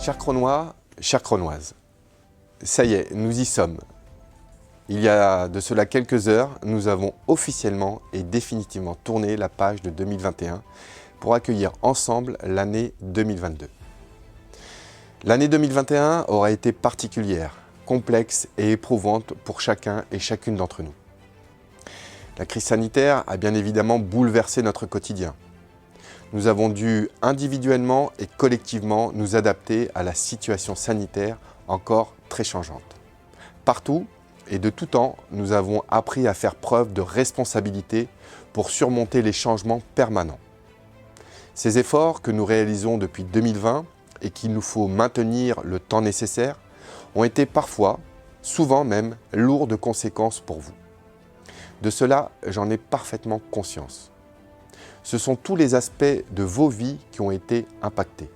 Chers Cronois, chères Cronoises, ça y est, nous y sommes. Il y a de cela quelques heures, nous avons officiellement et définitivement tourné la page de 2021 pour accueillir ensemble l'année 2022. L'année 2021 aura été particulière, complexe et éprouvante pour chacun et chacune d'entre nous. La crise sanitaire a bien évidemment bouleversé notre quotidien. Nous avons dû individuellement et collectivement nous adapter à la situation sanitaire encore très changeante. Partout et de tout temps, nous avons appris à faire preuve de responsabilité pour surmonter les changements permanents. Ces efforts que nous réalisons depuis 2020 et qu'il nous faut maintenir le temps nécessaire ont été parfois, souvent même, lourds de conséquences pour vous. De cela, j'en ai parfaitement conscience. Ce sont tous les aspects de vos vies qui ont été impactés.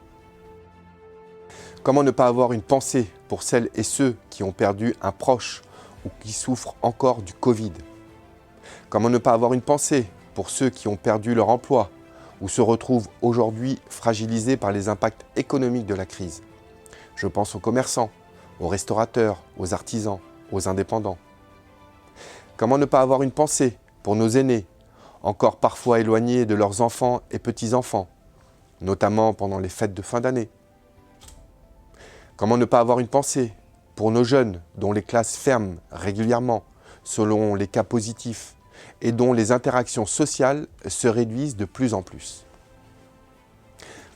Comment ne pas avoir une pensée pour celles et ceux qui ont perdu un proche ou qui souffrent encore du Covid? Comment ne pas avoir une pensée pour ceux qui ont perdu leur emploi ou se retrouvent aujourd'hui fragilisés par les impacts économiques de la crise? Je pense aux commerçants, aux restaurateurs, aux artisans, aux indépendants. Comment ne pas avoir une pensée pour nos aînés, encore parfois éloignés de leurs enfants et petits-enfants, notamment pendant les fêtes de fin d'année? Comment ne pas avoir une pensée pour nos jeunes dont les classes ferment régulièrement selon les cas positifs et dont les interactions sociales se réduisent de plus en plus?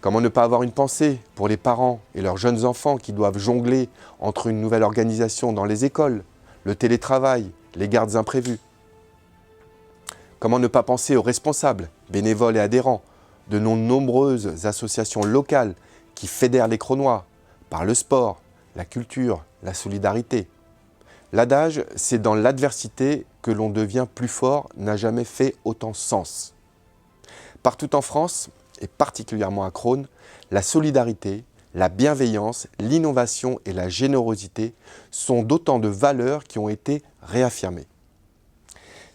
Comment ne pas avoir une pensée pour les parents et leurs jeunes enfants qui doivent jongler entre une nouvelle organisation dans les écoles, le télétravail, les gardes imprévues? Comment ne pas penser aux responsables, bénévoles et adhérents de nos nombreuses associations locales qui fédèrent les Cronois par le sport, la culture, la solidarité? L'adage « c'est dans l'adversité que l'on devient plus fort » n'a jamais fait autant sens. Partout en France, et particulièrement à Crône, la solidarité, la bienveillance, l'innovation et la générosité sont d'autant de valeurs qui ont été réaffirmées.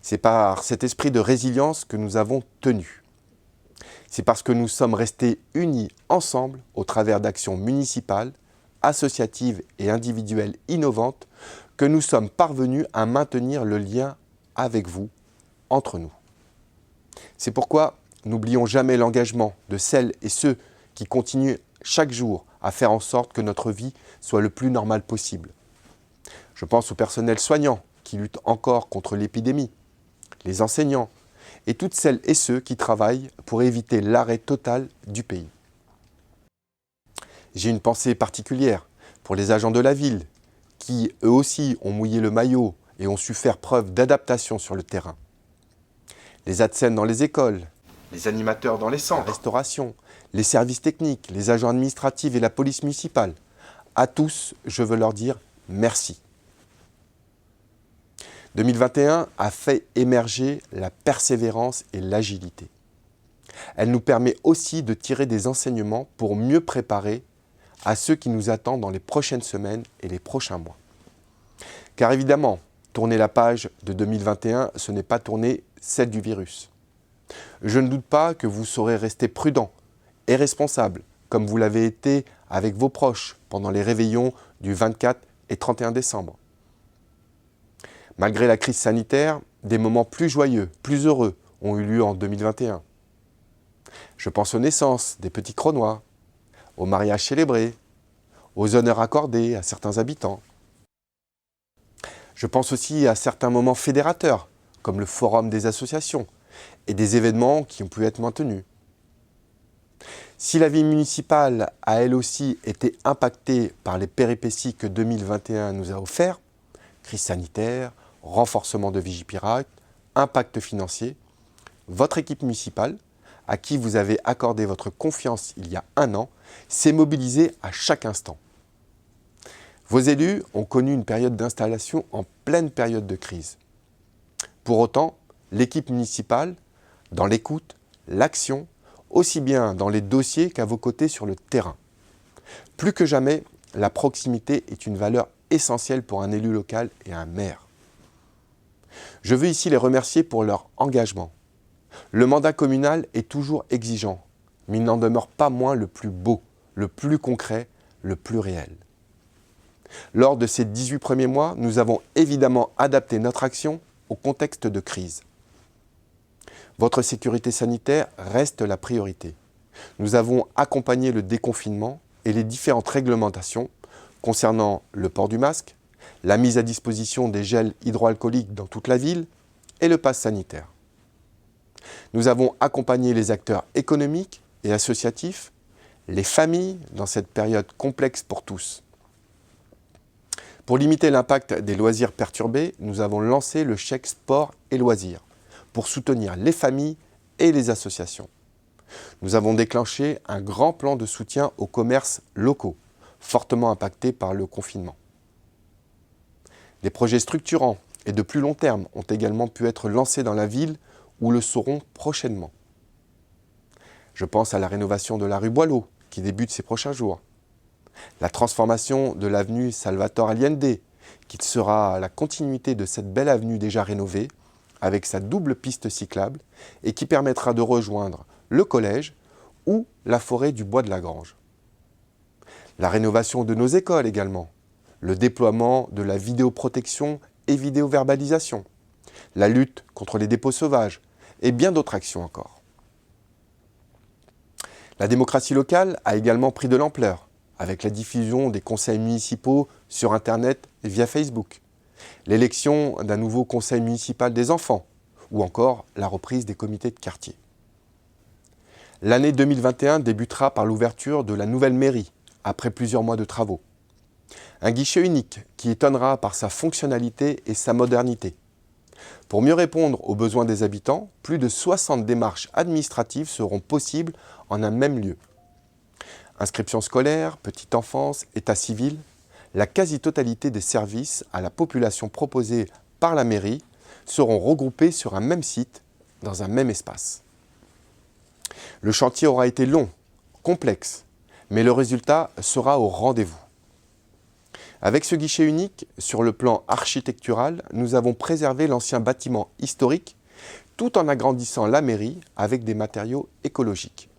C'est par cet esprit de résilience que nous avons tenu. C'est parce que nous sommes restés unis ensemble au travers d'actions municipales, associatives et individuelles innovantes que nous sommes parvenus à maintenir le lien avec vous, entre nous. C'est pourquoi n'oublions jamais l'engagement de celles et ceux qui continuent chaque jour à faire en sorte que notre vie soit le plus normale possible. Je pense au personnel soignant qui lutte encore contre l'épidémie, les enseignants et toutes celles et ceux qui travaillent pour éviter l'arrêt total du pays. J'ai une pensée particulière pour les agents de la ville qui, eux aussi, ont mouillé le maillot et ont su faire preuve d'adaptation sur le terrain. Les ATSEM dans les écoles, les animateurs dans les centres, la restauration, les services techniques, les agents administratifs et la police municipale. À tous, je veux leur dire merci. 2021 a fait émerger la persévérance et l'agilité. Elle nous permet aussi de tirer des enseignements pour mieux préparer à ceux qui nous attendent dans les prochaines semaines et les prochains mois. Car évidemment, tourner la page de 2021, ce n'est pas tourner celle du virus. Je ne doute pas que vous saurez rester prudent et responsable, comme vous l'avez été avec vos proches pendant les réveillons du 24 et 31 décembre. Malgré la crise sanitaire, des moments plus joyeux, plus heureux ont eu lieu en 2021. Je pense aux naissances des petits Cronois, aux mariages célébrés, aux honneurs accordés à certains habitants. Je pense aussi à certains moments fédérateurs, comme le forum des associations et des événements qui ont pu être maintenus. Si la vie municipale a elle aussi été impactée par les péripéties que 2021 nous a offertes, crise sanitaire, renforcement de Vigipirate, impact financier, votre équipe municipale, à qui vous avez accordé votre confiance il y a un an, s'est mobilisée à chaque instant. Vos élus ont connu une période d'installation en pleine période de crise. Pour autant, l'équipe municipale, dans l'écoute, l'action, aussi bien dans les dossiers qu'à vos côtés sur le terrain. Plus que jamais, la proximité est une valeur essentielle pour un élu local et un maire. Je veux ici les remercier pour leur engagement. Le mandat communal est toujours exigeant, mais il n'en demeure pas moins le plus beau, le plus concret, le plus réel. Lors de ces 18 premiers mois, nous avons évidemment adapté notre action au contexte de crise. Votre sécurité sanitaire reste la priorité. Nous avons accompagné le déconfinement et les différentes réglementations concernant le port du masque, la mise à disposition des gels hydroalcooliques dans toute la ville et le pass sanitaire. Nous avons accompagné les acteurs économiques et associatifs, les familles dans cette période complexe pour tous. Pour limiter l'impact des loisirs perturbés, nous avons lancé le chèque sport et loisirs pour soutenir les familles et les associations. Nous avons déclenché un grand plan de soutien aux commerces locaux, fortement impactés par le confinement. Des projets structurants et de plus long terme ont également pu être lancés dans la ville ou le seront prochainement. Je pense à la rénovation de la rue Boileau, qui débute ces prochains jours. La transformation de l'avenue Salvatore Allende, qui sera la continuité de cette belle avenue déjà rénovée, avec sa double piste cyclable, et qui permettra de rejoindre le collège ou la forêt du Bois de la Grange. La rénovation de nos écoles également, le déploiement de la vidéoprotection et vidéoverbalisation, la lutte contre les dépôts sauvages et bien d'autres actions encore. La démocratie locale a également pris de l'ampleur, avec la diffusion des conseils municipaux sur Internet et via Facebook, l'élection d'un nouveau conseil municipal des enfants, ou encore la reprise des comités de quartier. L'année 2021 débutera par l'ouverture de la nouvelle mairie, après plusieurs mois de travaux. Un guichet unique qui étonnera par sa fonctionnalité et sa modernité. Pour mieux répondre aux besoins des habitants, plus de 60 démarches administratives seront possibles en un même lieu. Inscription scolaire, petite enfance, état civil, la quasi-totalité des services à la population proposés par la mairie seront regroupés sur un même site, dans un même espace. Le chantier aura été long, complexe, mais le résultat sera au rendez-vous. Avec ce guichet unique, sur le plan architectural, nous avons préservé l'ancien bâtiment historique tout en agrandissant la mairie avec des matériaux écologiques.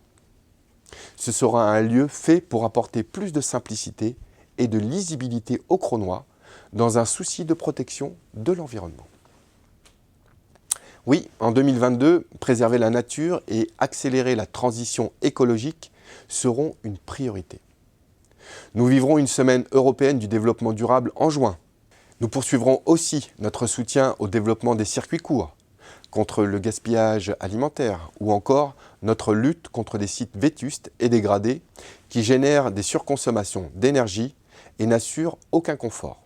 Ce sera un lieu fait pour apporter plus de simplicité et de lisibilité aux Crosnois dans un souci de protection de l'environnement. Oui, en 2022, préserver la nature et accélérer la transition écologique seront une priorité. Nous vivrons une semaine européenne du développement durable en juin. Nous poursuivrons aussi notre soutien au développement des circuits courts, contre le gaspillage alimentaire ou encore notre lutte contre des sites vétustes et dégradés qui génèrent des surconsommations d'énergie et n'assurent aucun confort.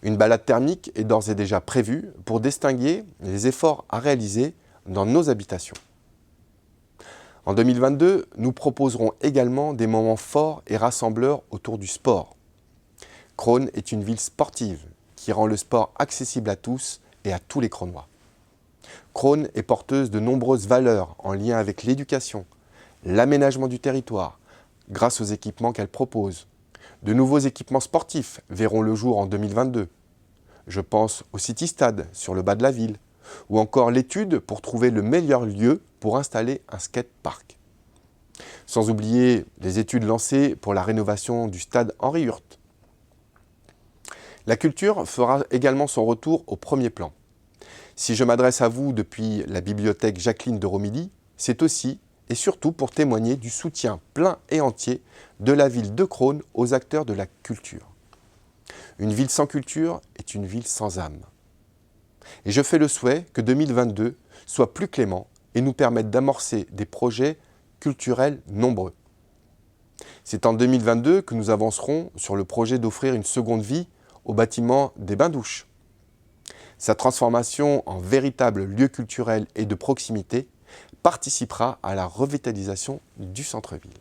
Une balade thermique est d'ores et déjà prévue pour distinguer les efforts à réaliser dans nos habitations. En 2022, nous proposerons également des moments forts et rassembleurs autour du sport. Crosne est une ville sportive qui rend le sport accessible à tous et à tous les Crosnois. Crosne est porteuse de nombreuses valeurs en lien avec l'éducation, l'aménagement du territoire, grâce aux équipements qu'elle propose. De nouveaux équipements sportifs verront le jour en 2022. Je pense au City Stade sur le bas de la ville, ou encore l'étude pour trouver le meilleur lieu pour installer un skatepark. Sans oublier les études lancées pour la rénovation du stade Henri Hurt. La culture fera également son retour au premier plan. Si je m'adresse à vous depuis la bibliothèque Jacqueline de Romilly, c'est aussi et surtout pour témoigner du soutien plein et entier de la ville de Crosne aux acteurs de la culture. Une ville sans culture est une ville sans âme. Et je fais le souhait que 2022 soit plus clément et nous permette d'amorcer des projets culturels nombreux. C'est en 2022 que nous avancerons sur le projet d'offrir une seconde vie au bâtiment des Bains-Douches. Sa transformation en véritable lieu culturel et de proximité participera à la revitalisation du centre-ville.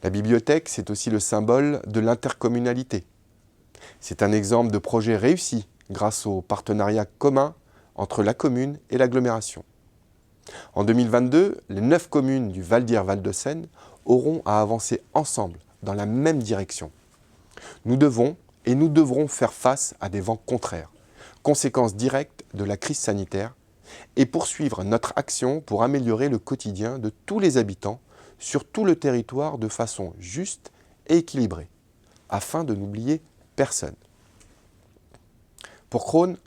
La bibliothèque, c'est aussi le symbole de l'intercommunalité. C'est un exemple de projet réussi grâce au partenariat commun entre la commune et l'agglomération. En 2022, les 9 communes du Val d'Ire-Val de Seine auront à avancer ensemble dans la même direction. Nous devons et nous devrons faire face à des vents contraires, conséquence directe de la crise sanitaire, et poursuivre notre action pour améliorer le quotidien de tous les habitants sur tout le territoire de façon juste et équilibrée, afin de n'oublier personne. Pour Crosne,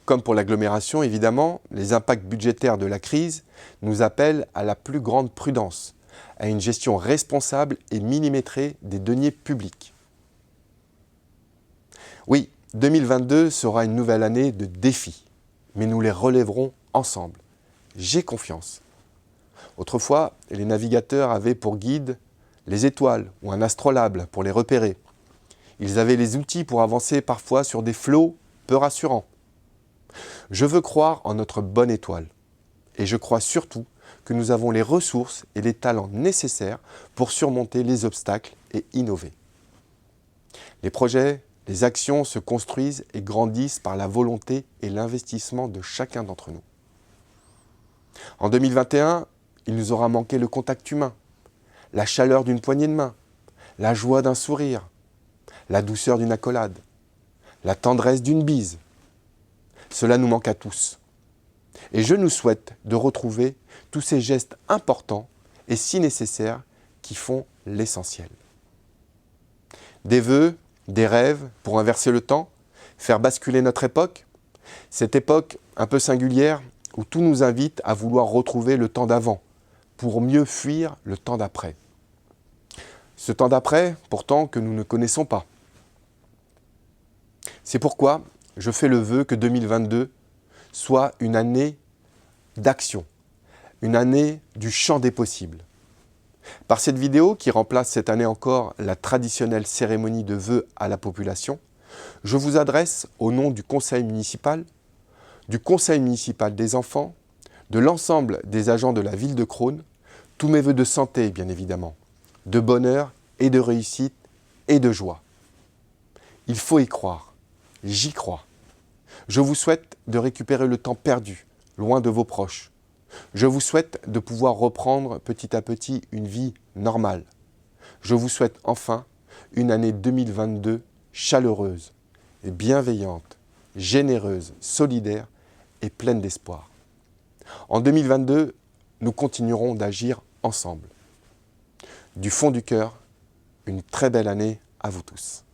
comme pour l'agglomération évidemment, les impacts budgétaires de la crise nous appellent à la plus grande prudence, à une gestion responsable et millimétrée des deniers publics. Oui, 2022 sera une nouvelle année de défis, mais nous les relèverons ensemble. J'ai confiance. Autrefois, les navigateurs avaient pour guide les étoiles ou un astrolabe pour les repérer. Ils avaient les outils pour avancer parfois sur des flots peu rassurants. Je veux croire en notre bonne étoile. Et je crois surtout que nous avons les ressources et les talents nécessaires pour surmonter les obstacles et innover. Les projets, les actions se construisent et grandissent par la volonté et l'investissement de chacun d'entre nous. En 2021, il nous aura manqué le contact humain, la chaleur d'une poignée de main, la joie d'un sourire, la douceur d'une accolade, la tendresse d'une bise. Cela nous manque à tous. Et je nous souhaite de retrouver tous ces gestes importants et si nécessaires qui font l'essentiel. Des vœux, des rêves pour inverser le temps, faire basculer notre époque, cette époque un peu singulière où tout nous invite à vouloir retrouver le temps d'avant pour mieux fuir le temps d'après. Ce temps d'après, pourtant, que nous ne connaissons pas. C'est pourquoi je fais le vœu que 2022 soit une année d'action, une année du champ des possibles. Par cette vidéo, qui remplace cette année encore la traditionnelle cérémonie de vœux à la population, je vous adresse au nom du conseil municipal des enfants, de l'ensemble des agents de la ville de Crosne, tous mes vœux de santé, bien évidemment, de bonheur et de réussite et de joie. Il faut y croire. J'y crois. Je vous souhaite de récupérer le temps perdu, loin de vos proches. Je vous souhaite de pouvoir reprendre petit à petit une vie normale. Je vous souhaite enfin une année 2022 chaleureuse, et bienveillante, généreuse, solidaire et pleine d'espoir. En 2022, nous continuerons d'agir ensemble. Du fond du cœur, une très belle année à vous tous.